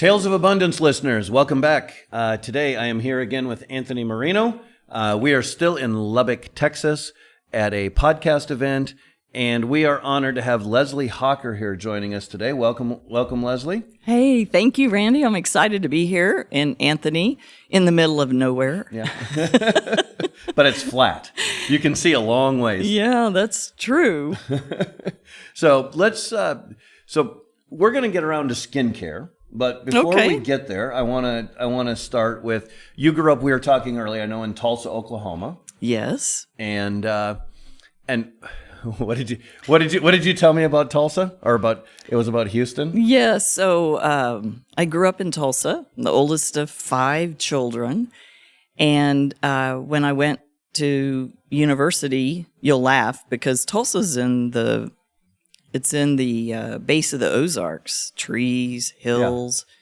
Tales of Abundance listeners, welcome back. Today I am here again with Anthony Marino. We are still in Lubbock, Texas at a podcast event, and we are honored to have Lesley Hocker here joining us today. Welcome, Lesley. Hey, thank you, Randy. I'm excited to be here in Anthony, in the middle of nowhere. Yeah. But it's flat. You can see a long ways. Yeah, that's true. So we're going to get around to skincare. But before we get there, I want to start with, you grew up, we were talking earlier, I know, in Tulsa, Oklahoma. Yes. And what did you tell me about Tulsa, or it was about Houston? Yeah, so I grew up in Tulsa, the oldest of 5 children. And when I went to university, you'll laugh because Tulsa's in the base of the Ozarks, trees, hills. Yeah.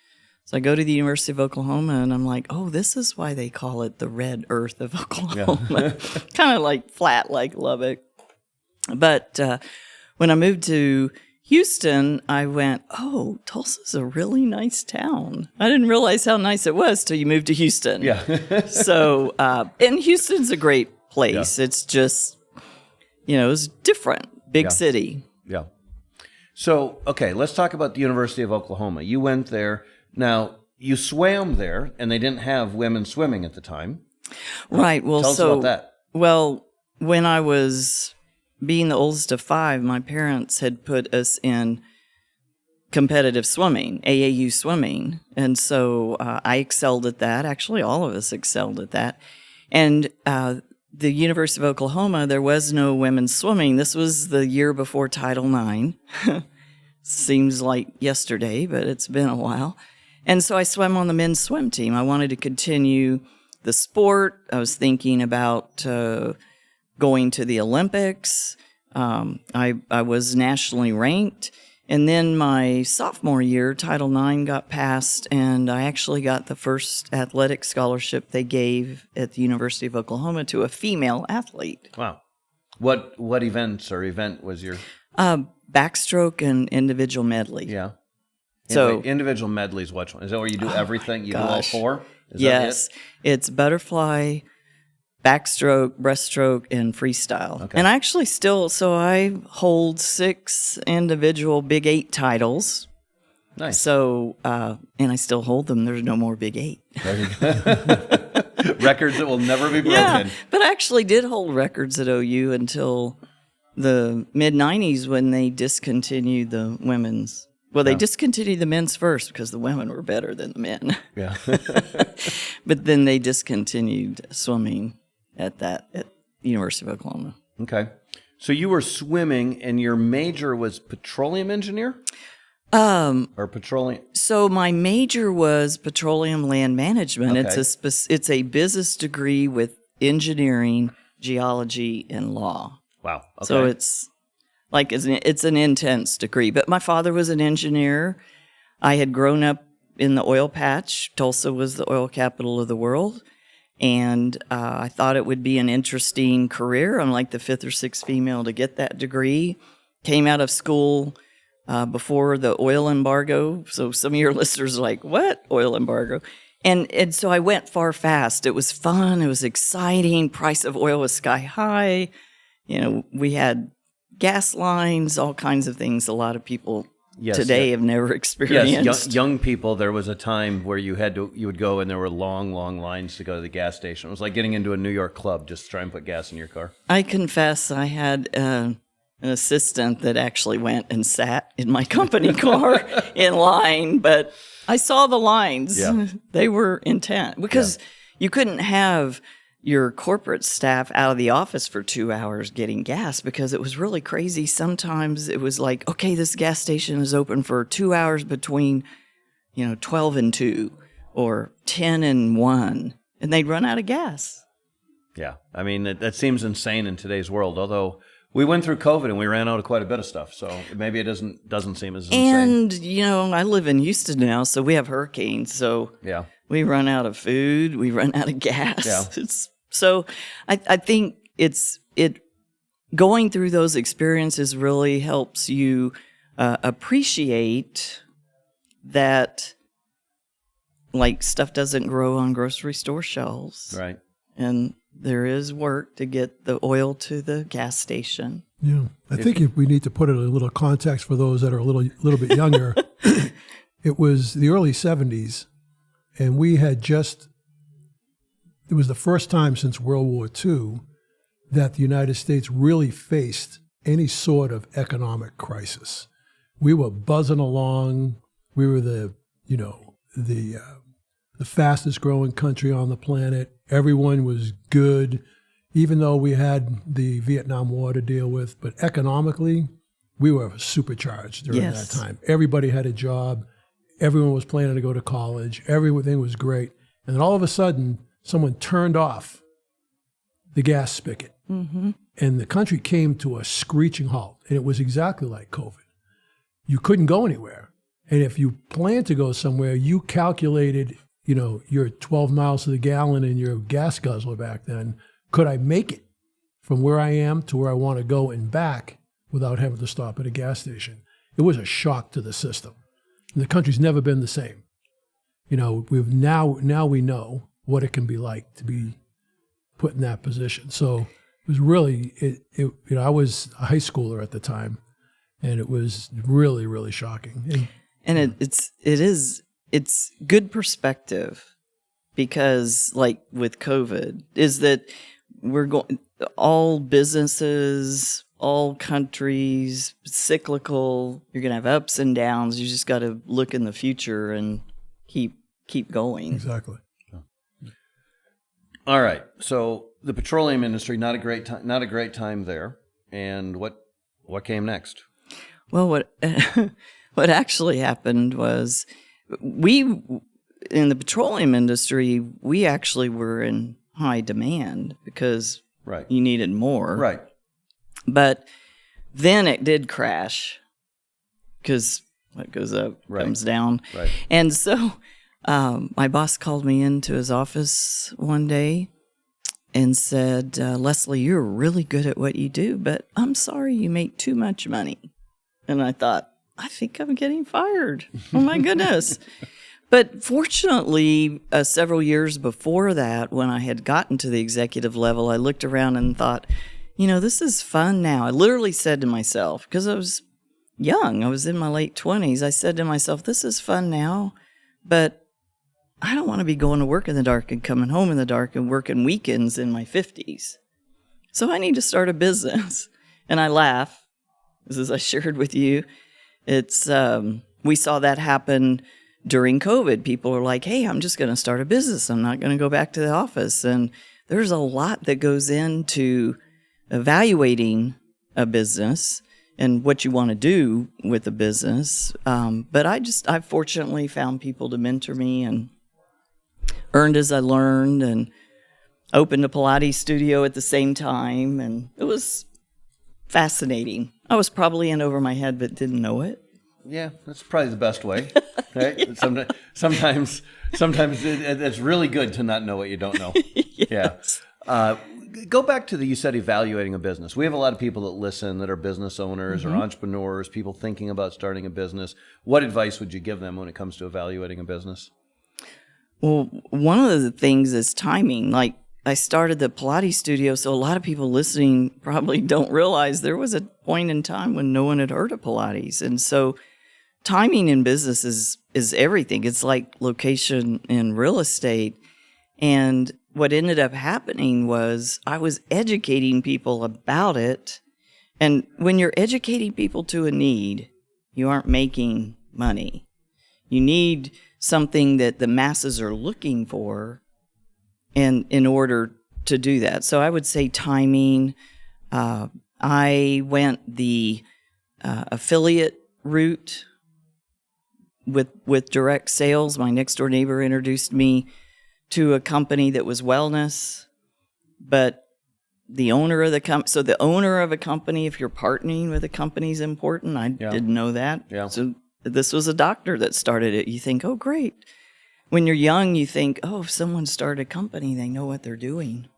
So I go to the University of Oklahoma, and I'm like, oh, this is why they call it the red earth of Oklahoma. Yeah. Kind of like flat like Lubbock. But when I moved to Houston, I went, oh, Tulsa's a really nice town. I didn't realize how nice it was till you moved to Houston. Yeah. So, and Houston's a great place. Yeah. It's just, it's different. Big city. Yeah. So, okay, let's talk about the University of Oklahoma. You went there. Now, you swam there, and they didn't have women swimming at the time. Right. Well, tell us about that. Well, when I was being the oldest of 5, my parents had put us in competitive swimming, AAU swimming. And so I excelled at that. Actually, all of us excelled at that. And the University of Oklahoma, there was no women's swimming. This was the year before Title IX. Seems like yesterday, but it's been a while. And so I swam on the men's swim team. I wanted to continue the sport. I was thinking about going to the Olympics. I was nationally ranked. And then my sophomore year, Title IX got passed, and I actually got the first athletic scholarship they gave at the University of Oklahoma to a female athlete. Wow. What event was your? Backstroke and individual medley. Yeah. So individual medleys, which one? Is that where you do everything? You do all 4? Yes. It's butterfly, backstroke, breaststroke, and freestyle. Okay. And I actually I hold 6 individual Big 8 titles. Nice. So, and I still hold them. There's no more Big 8. There you go. Records that will never be broken. Yeah, but I actually did hold records at OU until the mid-'90s when they discontinued the women's. Well, they discontinued the men's first because the women were better than the men. Yeah. But then they discontinued swimming at the University of Oklahoma. Okay. So you were swimming, and your major was petroleum engineer? Or petroleum? So my major was petroleum land management. Okay. It's a business degree with engineering, geology, and law. Wow. Okay. So it's an intense degree. But my father was an engineer. I had grown up in the oil patch. Tulsa was the oil capital of the world. And I thought it would be an interesting career. I'm like the 5th or 6th female to get that degree. Came out of school before the oil embargo. So some of your listeners are like, what? Oil embargo? And so I went far fast. It was fun. It was exciting. Price of oil was sky high. We had gas lines, all kinds of things a lot of people today have never experienced. Yes, young people, there was a time where you would go and there were long, long lines to go to the gas station. It was like getting into a New York club just to try and put gas in your car. I confess I had an assistant that actually went and sat in my company car in line, but I saw the lines. Yeah. They were intense because you couldn't have your corporate staff out of the office for 2 hours getting gas because it was really crazy. Sometimes it was like, okay, this gas station is open for 2 hours between, 12 and 2 or 10 and 1, and they'd run out of gas. Yeah. I mean, that seems insane in today's world, although we went through COVID and we ran out of quite a bit of stuff, so maybe it doesn't seem as insane. And, I live in Houston now, so we have hurricanes, so yeah. We run out of food, we run out of gas. Yeah. So I think going through those experiences really helps you appreciate that like stuff doesn't grow on grocery store shelves. Right. And there is work to get the oil to the gas station. Yeah. I think if we need to put it in a little context for those that are a little bit younger, it was the early 70s, and we had it was the first time since World War II that the United States really faced any sort of economic crisis. We were buzzing along. We were the fastest growing country on the planet. Everyone was good, even though we had the Vietnam War to deal with. But economically, we were supercharged during that time. Everybody had a job. Everyone was planning to go to college. Everything was great. And then all of a sudden, someone turned off the gas spigot. Mm-hmm. And the country came to a screeching halt. And it was exactly like COVID. You couldn't go anywhere. And if you planned to go somewhere, you calculated, your 12 miles to the gallon in your gas guzzler back then. Could I make it from where I am to where I want to go and back without having to stop at a gas station? It was a shock to the system. And the country's never been the same. We've now we know what it can be like to be put in that position. So it was really, I was a high schooler at the time, and it was really, really shocking. And it's good perspective, because like with COVID is that all businesses, all countries, cyclical. You're going to have ups and downs. You just got to look in the future and keep going. Exactly. All right. So the petroleum industry, not a great time there. And what came next? Well, what actually happened was in the petroleum industry, we actually were in high demand because you needed more. Right. But then it did crash, because what goes up comes down. Right. And so my boss called me into his office one day and said, Lesley, you're really good at what you do, but I'm sorry you make too much money. And I thought, I think I'm getting fired. Oh, my goodness. But fortunately, several years before that, when I had gotten to the executive level, I looked around and thought, this is fun now. I literally said to myself, because I was young, I was in my late 20s, I said to myself, this is fun now, but I don't want to be going to work in the dark and coming home in the dark and working weekends in my 50s. So I need to start a business. And I laugh, as I shared with you. It's we saw that happen during COVID. People are like, hey, I'm just going to start a business. I'm not going to go back to the office. And there's a lot that goes into evaluating a business and what you want to do with a business. But I fortunately found people to mentor me and earned as I learned, and opened a Pilates studio at the same time. And it was fascinating. I was probably in over my head, but didn't know it. Yeah, that's probably the best way, right? Yeah. Sometimes it's really good to not know what you don't know. Yes. Yeah. Go back to you said evaluating a business. We have a lot of people that listen that are business owners or entrepreneurs, people thinking about starting a business. What advice would you give them when it comes to evaluating a business? Well, one of the things is timing. Like, I started the Pilates studio, so a lot of people listening probably don't realize there was a point in time when no one had heard of Pilates. And so timing in business is everything. It's like location in real estate. And what ended up happening was I was educating people about it. And when you're educating people to a need, you aren't making money. You need something that the masses are looking for, and in order to do that. So I would say timing. I went the affiliate route with direct sales. My next door neighbor introduced me to a company that was wellness, but the owner of the company. So the owner of a company, if you're partnering with a company, is important. I didn't know that. Yeah. So this was a doctor that started it. You think, oh, great. When you're young, you think, oh, if someone started a company, they know what they're doing.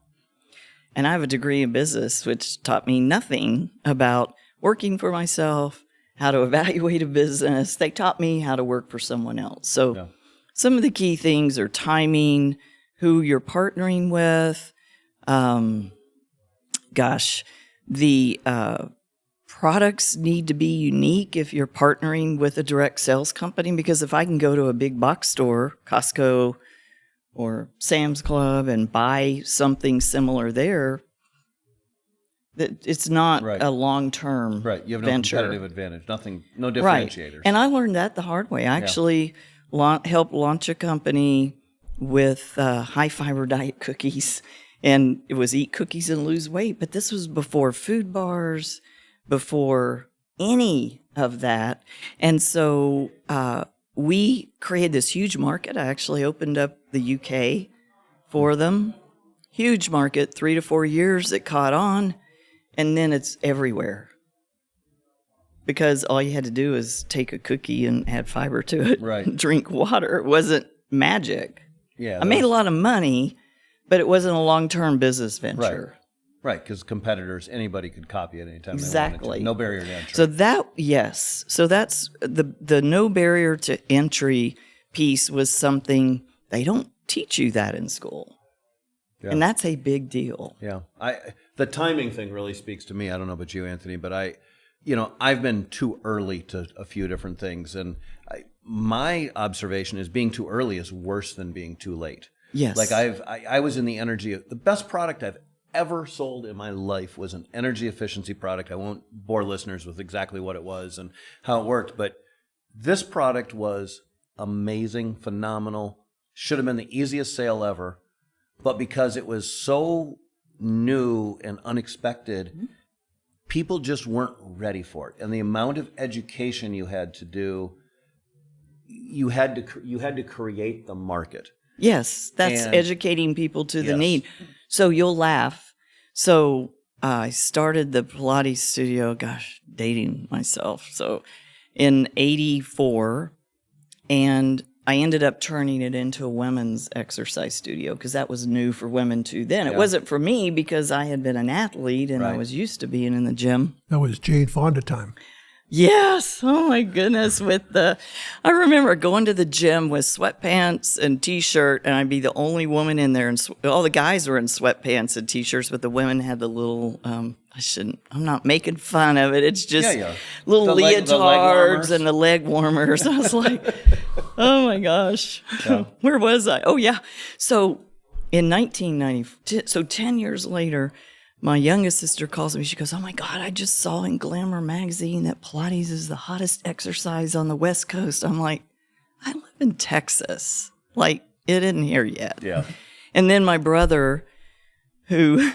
And I have a degree in business, which taught me nothing about working for myself, how to evaluate a business. They taught me how to work for someone else. So some of the key things are timing, who you're partnering with. The products need to be unique if you're partnering with a direct sales company, because if I can go to a big box store, Costco or Sam's Club, and buy something similar there, that it's not a long-term Right. You have no venture. competitive advantage. Nothing, no differentiators. Right. And I learned that the hard way. I actually helped launch a company with high-fiber diet cookies, and it was eat cookies and lose weight. But this was before food bars, before any of that. And so we created this huge market. I actually opened up the UK for them. Huge market, 3 to 4 years it caught on, and then it's everywhere. Because all you had to do is take a cookie and add fiber to it. Right. Drink water. It wasn't magic. Yeah. I made a lot of money, but it wasn't a long-term business venture. Right, because competitors, anybody could copy it anytime they Exactly. wanted to. No barrier to entry. So that's the no barrier to entry piece was something they don't teach you that in school. Yeah. And that's a big deal. Yeah. The timing thing really speaks to me. I don't know about you, Anthony, but I've been too early to a few different things. And my observation is being too early is worse than being too late. Yes. Like I was in the energy, the best product I've ever sold in my life was an energy efficiency product. I won't bore listeners with exactly what it was and how it worked, but this product was amazing, phenomenal, should have been the easiest sale ever. But because it was so new and unexpected, people just weren't ready for it. And the amount of education you had to do, you had to create the market. Yes, that's educating people to the need. So you'll laugh. So I started the Pilates studio, dating myself. So in 84, and I ended up turning it into a women's exercise studio because that was new for women too then. It wasn't for me because I had been an athlete and I was used to being in the gym. That was Jane Fonda time. Yes. Oh my goodness. I remember going to the gym with sweatpants and t-shirt, and I'd be the only woman in there, and all the guys were in sweatpants and t-shirts, but the women had the little, I'm not making fun of it. It's just little leotards and the leg warmers. I was like, oh my gosh, where was I? Oh yeah. So in 1990, so 10 years later, my youngest sister calls me. She goes, oh, my God, I just saw in Glamour magazine that Pilates is the hottest exercise on the West Coast. I'm like, I live in Texas. Like, it isn't here yet. Yeah. And then my brother, who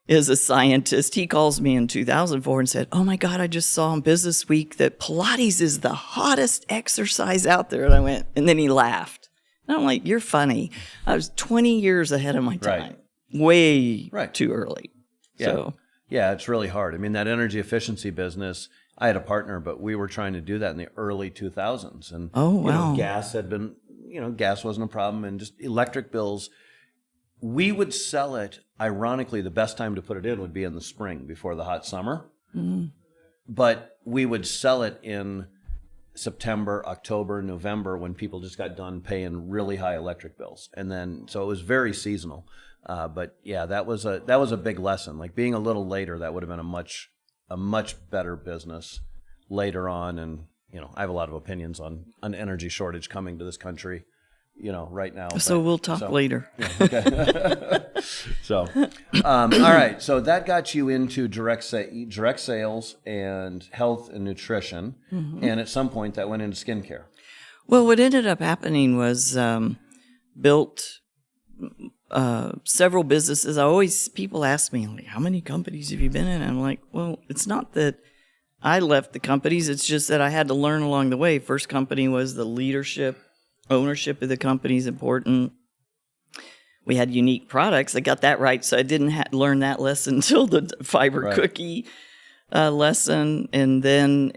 is a scientist, he calls me in 2004 and said, oh, my God, I just saw in Business Week that Pilates is the hottest exercise out there. And I went, and then he laughed. And I'm like, you're funny. I was 20 years ahead of my time. Way too early. Yeah. So. Yeah, it's really hard. I mean, that energy efficiency business, I had a partner, but we were trying to do that in the early 2000s. And gas gas wasn't a problem, and just electric bills. We would sell it, ironically, the best time to put it in would be in the spring before the hot summer. Mm-hmm. But we would sell it in September, October, November when people just got done paying really high electric bills. And then, so it was very seasonal. But yeah, that was a big lesson. Like being a little later, that would have been a much better business later on. And I have a lot of opinions on an energy shortage coming to this country, right now. So we'll talk later. Yeah, okay. So, all right. So that got you into direct sales and health and nutrition, and at some point that went into skincare. Well, what ended up happening was built. Several businesses. People ask me, like, how many companies have you been in? And I'm like, well, it's not that I left the companies. It's just that I had to learn along the way. First company was the leadership, ownership of the company is important. We had unique products. I got that right. So I didn't learn that lesson until the fiber cookie lesson. And then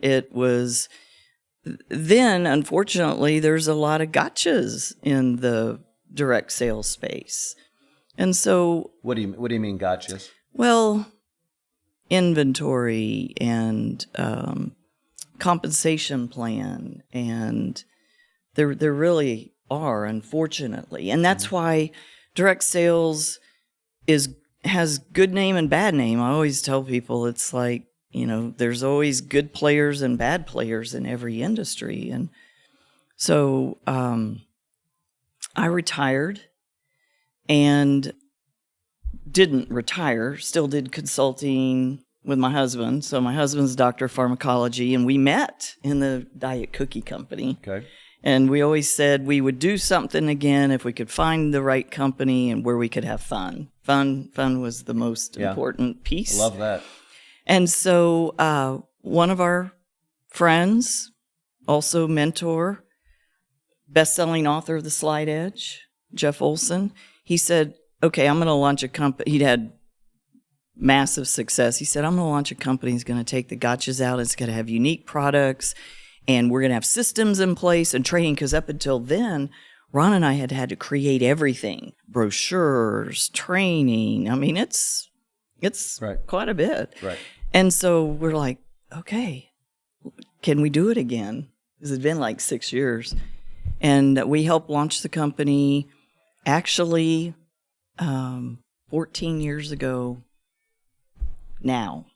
unfortunately, there's a lot of gotchas in the direct sales space. And so what do you mean gotchas? Well, inventory and compensation plan, and they're really are, unfortunately. And that's why direct sales has good name and bad name. I always tell people it's like, there's always good players and bad players in every industry. And so I retired and didn't retire, still did consulting with my husband. So my husband's a doctor of pharmacology, and we met in the Diet Cookie Company. Okay. And we always said we would do something again if we could find the right company and where we could have fun. Fun was the most important piece. Love that. And so one of our friends, also mentor, best-selling author of The Slight Edge, Jeff Olson, he said, okay, I'm going to launch a company. He'd had massive success. He said, I'm going to launch a company. It's going to take the gotchas out. It's going to have unique products, and we're going to have systems in place and training, because up until then, Ron and I had to create everything, brochures, training. I mean, it's right. quite a bit. Right. And so we're like, okay, can we do it again? Because it's been like 6 years. And we helped launch the company actually 14 years ago now,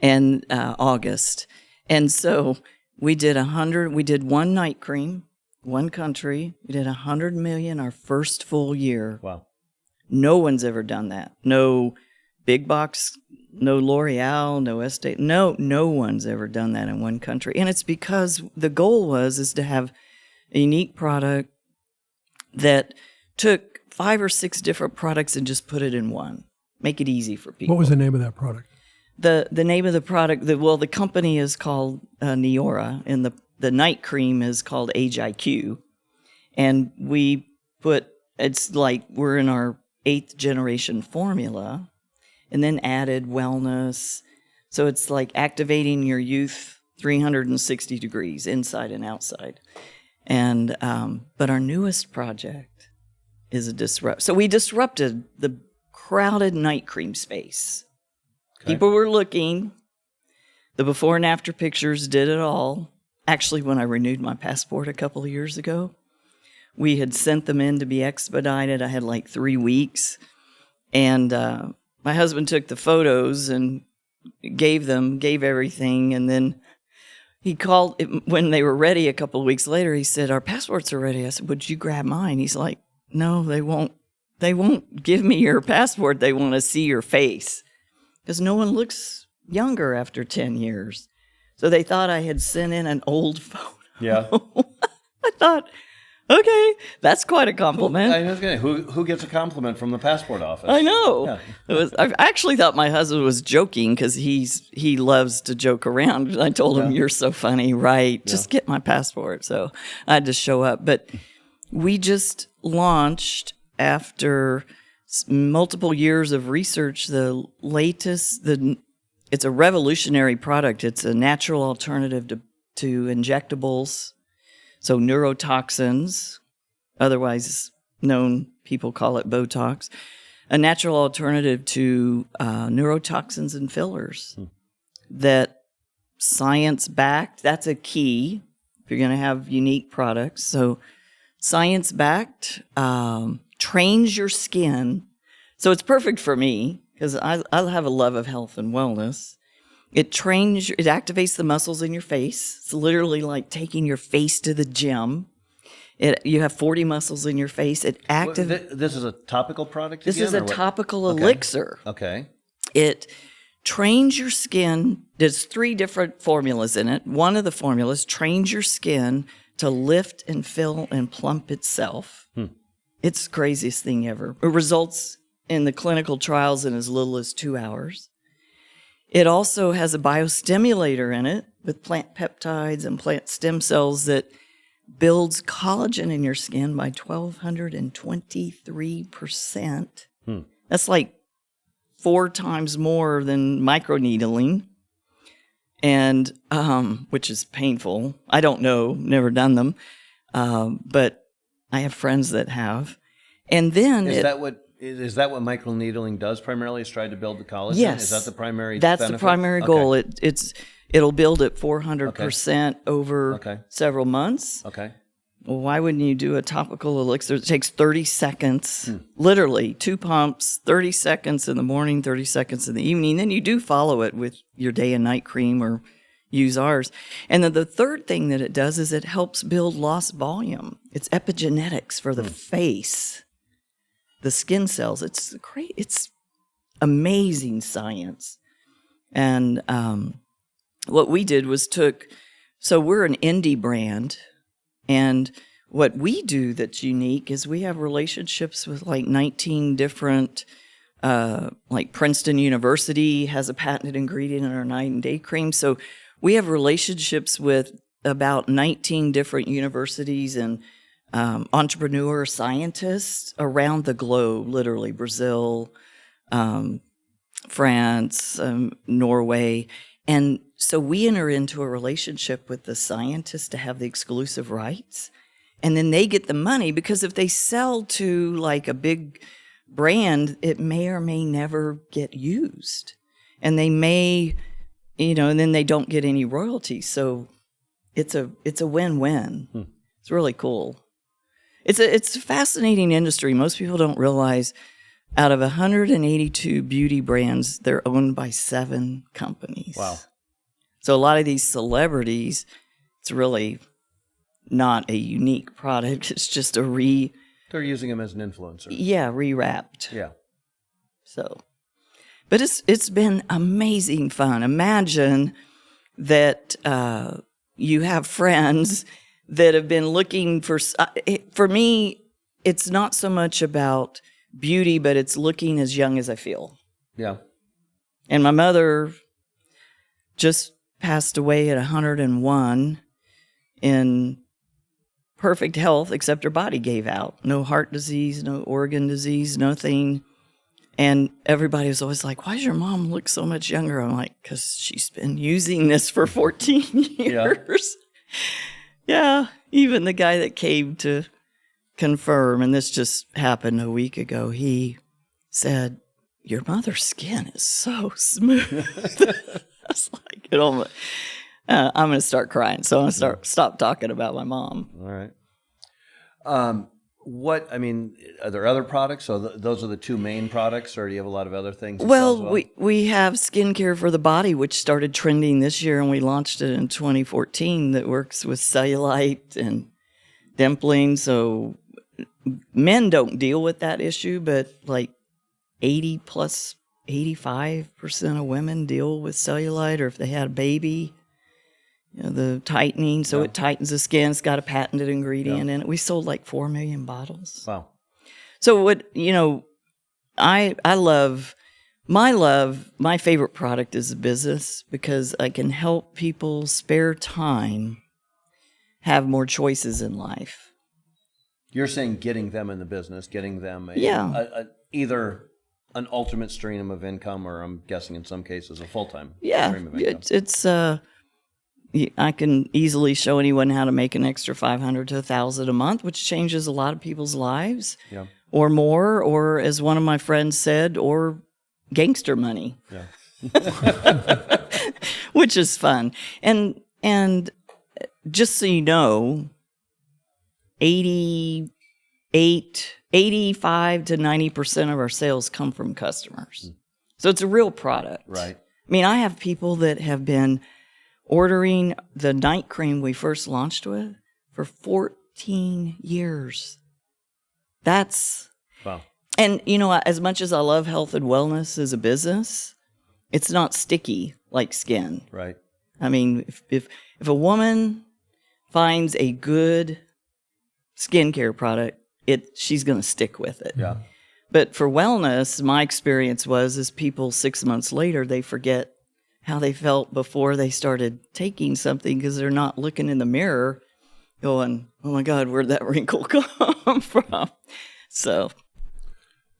and August. And so we did one night cream, one country. We did 100 million our first full year. Wow. No one's ever done that. No big box, no L'Oreal, no Estate. No one's ever done that in one country. And it's because the goal is to have a unique product that took 5 or 6 different products and just put it in one. Make it easy for people. What was the name of that product? The name of the product, the company is called Neora, and the night cream is called Age IQ. And it's like we're in our 8th generation formula, and then added wellness. So it's like activating your youth 360 degrees, inside and outside. And but our newest project is a disrupt. So we disrupted the crowded night cream space. Okay. People were looking. The before and after pictures did it all. Actually, when I renewed my passport a couple of years ago, we had sent them in to be expedited. I had like 3 weeks. And my husband took the photos and gave everything. And then he called when they were ready a couple of weeks later. He said, our passports are ready. I said, would you grab mine? He's like, no, they won't. They won't give me your passport. They want to see your face. Because no one looks younger after 10 years. So they thought I had sent in an old photo. Yeah. I thought, okay, that's quite a compliment. Who gets a compliment from the passport office? I know. Yeah. I actually thought my husband was joking because he loves to joke around. I told him, you're so funny, right? Yeah. Just get my passport. So I had to show up. But we just launched, after multiple years of research, the latest, it's a revolutionary product. It's a natural alternative to injectables. So neurotoxins, otherwise known, people call it Botox, a natural alternative to neurotoxins and fillers that science-backed. That's a key if you're going to have unique products. So science-backed, trains your skin. So it's perfect for me because I have a love of health and wellness. It activates the muscles in your face. It's literally like taking your face to the gym. You have 40 muscles in your face. It activates. This is a topical product This again, is a topical elixir. Okay. It trains your skin. There's 3 different formulas in it. One of the formulas trains your skin to lift and fill and plump itself. It's the craziest thing ever. It results in the clinical trials in as little as 2 hours. It also has a biostimulator in it with plant peptides and plant stem cells that builds collagen in your skin by 1,223%. That's like 4 times more than microneedling, and which is painful. I don't know, never done them, but I have friends that have. And then is that what microneedling does primarily, is try to build the collagen? Yes. Is that the primary That's benefit? the primary goal. It'll build at 400% over Okay. several months. Okay. Well, why wouldn't you do a topical elixir? It takes 30 seconds, literally 2 pumps, 30 seconds in the morning, 30 seconds in the evening. Then you do follow it with your day and night cream or use ours. And then the third thing that it does is it helps build lost volume. It's epigenetics for the face, the skin cells. It's great. It's amazing science. And what we did was so we're an indie brand. And what we do that's unique is we have relationships with like 19 different, like Princeton University has a patented ingredient in our night and day cream. So we have relationships with about 19 different universities and entrepreneur scientists around the globe, literally Brazil, France, Norway. And so we enter into a relationship with the scientists to have the exclusive rights. And then they get the money because if they sell to like a big brand, it may or may never get used. And they may, and then they don't get any royalties. So it's a win-win. It's really cool. It's a fascinating industry. Most people don't realize out of 182 beauty brands, they're owned by 7 companies. Wow. So a lot of these celebrities, it's really not a unique product. It's just They're using them as an influencer. Yeah, rewrapped. Yeah. So, but it's been amazing fun. Imagine that you have friends that have been looking for me, it's not so much about beauty, but it's looking as young as I feel. Yeah. And my mother just passed away at 101 in perfect health, except her body gave out. No heart disease, no organ disease, nothing. And everybody was always like, why does your mom look so much younger? I'm like, because she's been using this for 14 years. Yeah. Even the guy that came to confirm, and this just happened a week ago, he said, your mother's skin is so smooth. I was like, I'm going to start crying, so I'm going to stop talking about my mom. All right. Are there other products? So those are the 2 main products, or do you have a lot of other things? Well, we have skincare for the body, which started trending this year, and we launched it in 2014 that works with cellulite and dimpling. So men don't deal with that issue, but like 85% of women deal with cellulite, or if they had a baby, the tightening. So it tightens the skin. It's got a patented ingredient in it. We sold like 4 million bottles. Wow. So my favorite product is a business because I can help people spare time, have more choices in life. You're saying getting them in the business, getting them either an ultimate stream of income, or I'm guessing in some cases a full-time stream of income. It's I can easily show anyone how to make an extra $500 to $1,000 a month, which changes a lot of people's lives, or more, or as one of my friends said, or gangster money, which is fun. And just so you know, 85 to 90% of our sales come from customers. So it's a real product. Right. I mean, I have people that have been ordering the night cream we first launched with for 14 years. That's... Wow. And, as much as I love health and wellness as a business, it's not sticky like skin. Right. I mean, if a woman finds a good skincare product, she's going to stick with it. Yeah. But for wellness, my experience is people 6 months later, they forget how they felt before they started taking something because they're not looking in the mirror going, oh my God, where'd that wrinkle come from? So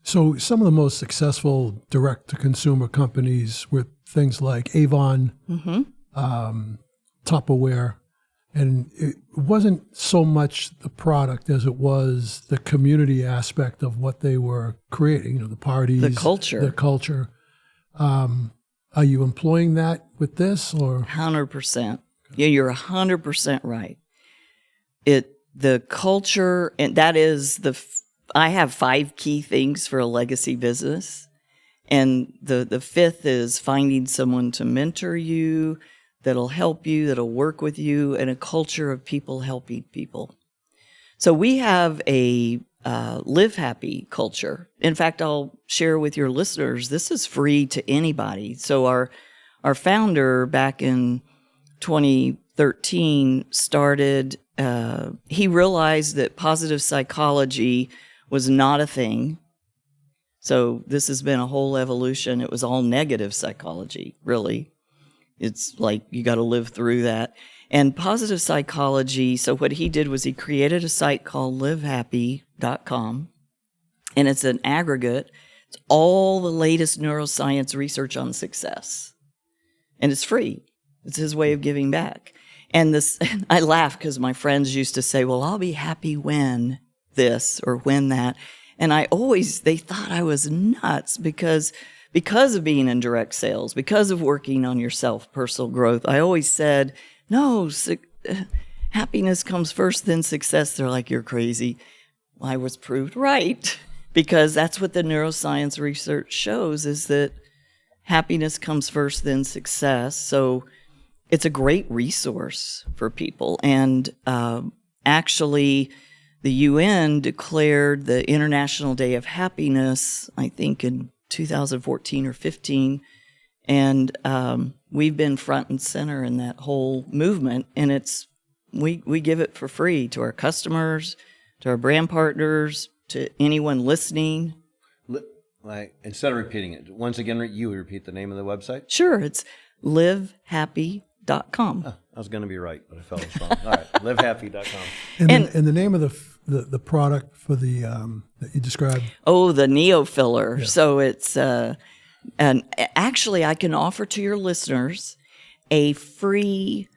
some of the most successful direct-to-consumer companies were things like Avon, Tupperware, and it wasn't so much the product as it was the community aspect of what they were creating, the parties, the culture. Are you employing that with this, or 100%? Yeah, you're 100% right. the culture, and that is I have 5 key things for a legacy business. And the fifth is finding someone to mentor you, that'll help you, that'll work with you, and a culture of people helping people. So we have a live happy culture. In fact, I'll share with your listeners, this is free to anybody. So our founder back in 2013 started, he realized that positive psychology was not a thing. So this has been a whole evolution. It was all negative psychology, really. It's like you got to live through that. And positive psychology, so what he did was he created a site called livehappy.com, and it's an aggregate. It's all the latest neuroscience research on success. And it's free. It's his way of giving back. And I laugh because my friends used to say, well, I'll be happy when this or when that. And they thought I was nuts because of being in direct sales, because of working on yourself, personal growth. I always said, no, happiness comes first, then success. They're like, you're crazy. Well, I was proved right, because that's what the neuroscience research shows, is that happiness comes first, then success. So it's a great resource for people. And actually, the UN declared the International Day of Happiness, I think in 2014 or 15, and we've been front and center in that whole movement. And we give it for free to our customers, to our brand partners, to anyone listening. Instead of repeating it, once again, you repeat the name of the website? Sure, it's livehappy.com. Oh, I was going to be right, but I felt it wrong. All right, livehappy.com. And the name of the product for the that you described? Oh, the Neo filler. Yeah. So it's and actually I can offer to your listeners a free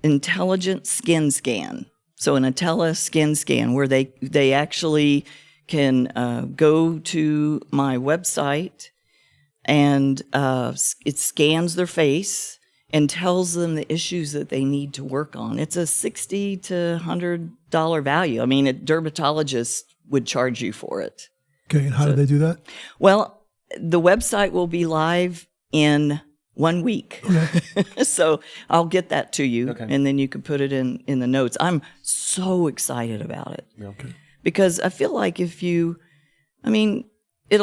intelligent skin scan. So an Intella skin scan where they actually can go to my website, and it scans their face and tells them the issues that they need to work on. It's a $60 to $100 value. I mean, a dermatologist would charge you for it. Okay, and how do they do that? Well, the website will be live in 1 week. Okay. So I'll get that to you, and then you can put it in the notes. I'm so excited about it. Okay. Because I feel like it'll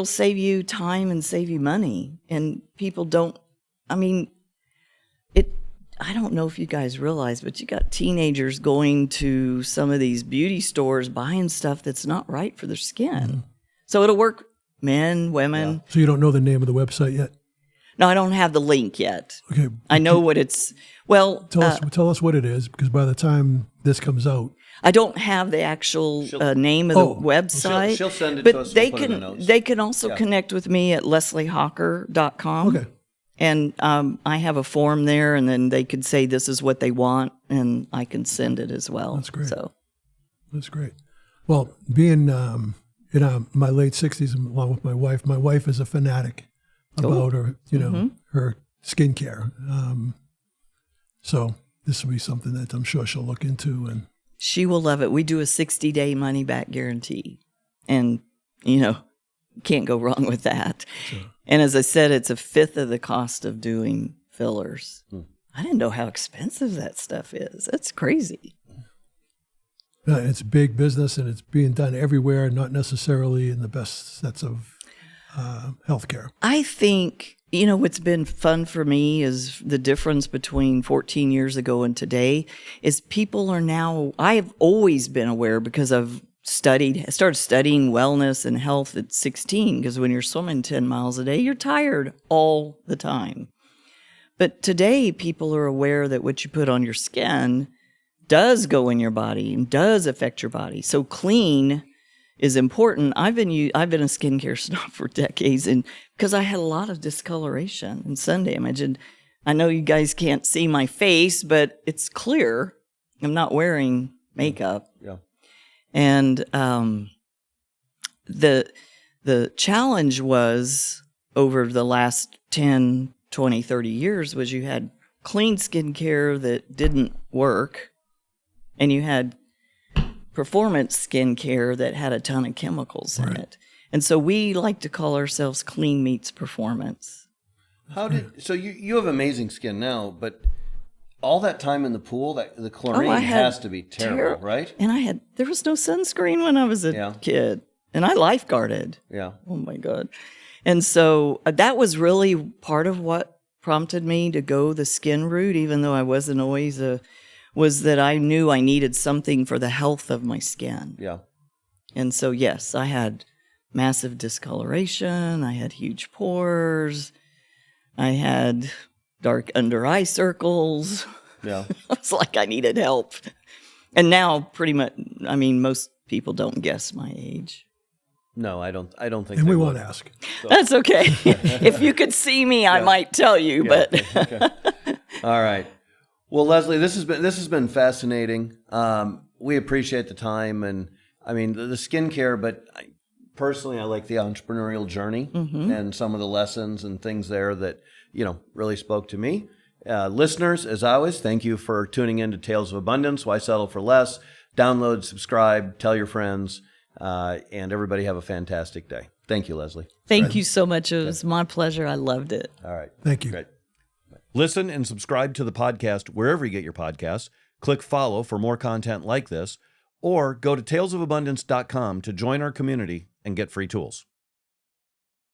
save you time and save you money. And people I don't know if you guys realize, but you got teenagers going to some of these beauty stores buying stuff that's not right for their skin. Mm-hmm. So it'll work men, women. Yeah. So you don't know the name of the website yet? No, I don't have the link yet. Okay. I know what it's, well. Tell us what it is, because by the time this comes out. I don't have the actual name of the website. She'll send it but to us. They we'll put it in the notes. They can also connect with me at lesleyhocker.com. Okay. And I have a form there, and then they could say this is what they want, and I can send it as well. That's great. So. That's great. Well, being in my late 60s, along with my wife is a fanatic about her, her skincare. So this will be something that I'm sure she'll look into, and she will love it. We do a 60-day money-back guarantee, and can't go wrong with that. Sure. And as I said, it's a fifth of the cost of doing fillers. I didn't know how expensive that stuff is. That's crazy. It's big business, and it's being done everywhere, not necessarily in the best sets of healthcare. I think, what's been fun for me is the difference between 14 years ago and today is people are now, I have always been aware because I've started studying wellness and health at 16, because when you're swimming 10 miles a day, you're tired all the time. But today, people are aware that what you put on your skin does go in your body and does affect your body. So clean is important. I've been a skincare snob for decades, and because I had a lot of discoloration and sun damage. And I know you guys can't see my face, but it's clear. I'm not wearing makeup. Yeah. And the challenge was, over the last 10, 20, 30 years, was you had clean skincare that didn't work, and you had performance skincare that had a ton of chemicals in it. And so we like to call ourselves Clean Meats Performance. So you have amazing skin now, but all that time in the pool, the chlorine has to be terrible, right? And there was no sunscreen when I was a kid, and I lifeguarded. Yeah. Oh my God. And so that was really part of what prompted me to go the skin route, even though I wasn't always was that I knew I needed something for the health of my skin. Yeah. And so, yes, I had massive discoloration. I had huge pores. I had dark under eye circles. Yeah. It's like I needed help. And now pretty much, I mean, most people don't guess my age. No, I don't think. And we won't ask. So. That's okay. If you could see me, I might tell you, but. Okay. All right. Well, Lesley, this has been fascinating. We appreciate the time, and I mean the skincare, but personally, I like the entrepreneurial journey and some of the lessons and things there that really spoke to me. Listeners, as always, thank you for tuning in to Tales of Abundance. Why settle for less? Download, subscribe, tell your friends, and everybody have a fantastic day. Thank you, Lesley. Thank you so much. It was my pleasure. I loved it. All right. Thank you. Great. Listen and subscribe to the podcast wherever you get your podcasts. Click follow for more content like this, or go to talesofabundance.com to join our community and get free tools.